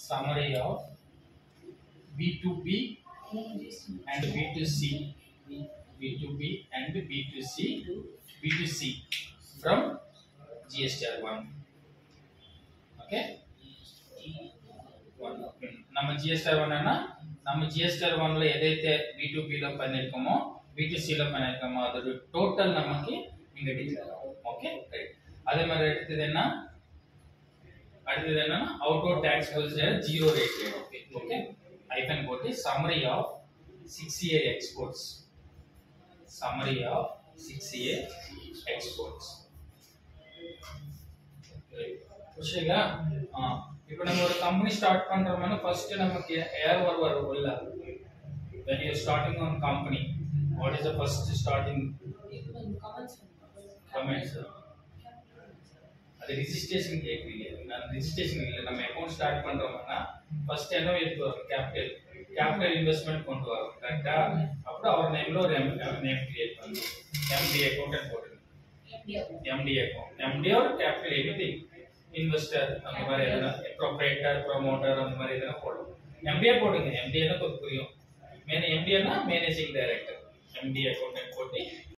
summary of B2B and B2C, B2B and B2C from GSTR 1. Okay, நம்ம GSTR 1 னா நம்ம GSTR 1 ல எதைతే B2B ல பண்ணிருக்கோமோ B2C ல பண்ணிருக்கோமோ அதோட டோட்டல் நமக்கு இங்க டிக்ளேர் ஆகும். Okay right. அதே மாதிரி அடுத்தது என்ன outward tax position 0 rate. Okay icon போட்டு summary of 6A exports, summary of 6A exports. புரியுதா? இப்போ நம்ம ஒரு கம்பெனி ஸ்டார்ட் பண்றோம்னா ஃபர்ஸ்ட் நமக்கு ஏர்வர் வரும்ல. when you are starting on company, what is the first starting comments? அது ரெஜிஸ்ட்ரேஷன் கேக்குறீங்க. நான் ரெஜிஸ்ட்ரேஷன் இல்ல, நம்ம அக்கவுண்ட் ஸ்டார்ட் பண்றோம்னா ஃபர்ஸ்ட் என்ன எடுத்து வரும்? கேபிட்டல் இன்வெஸ்ட்மென்ட் கொண்டு வரோம். கரெக்ட்டா? அப்புறம் அவர் நேம்ல ஒரு நேம் கிரியேட் பண்ணுங்க. MD அக்கவுண்ட் போடுங்க. MD account, MD or capital anything, investor அந்த மாதிரி எதனா, ப்ரொப்ரைட்டர், ப்ரமோட்டர் அந்த மாதிரி எதனா போடுங்க. MD போடுங்க. MD னா புரியும். MD னா மேனேஜிங் டைரக்டர். MD அக்கவுண்ட் போட்டு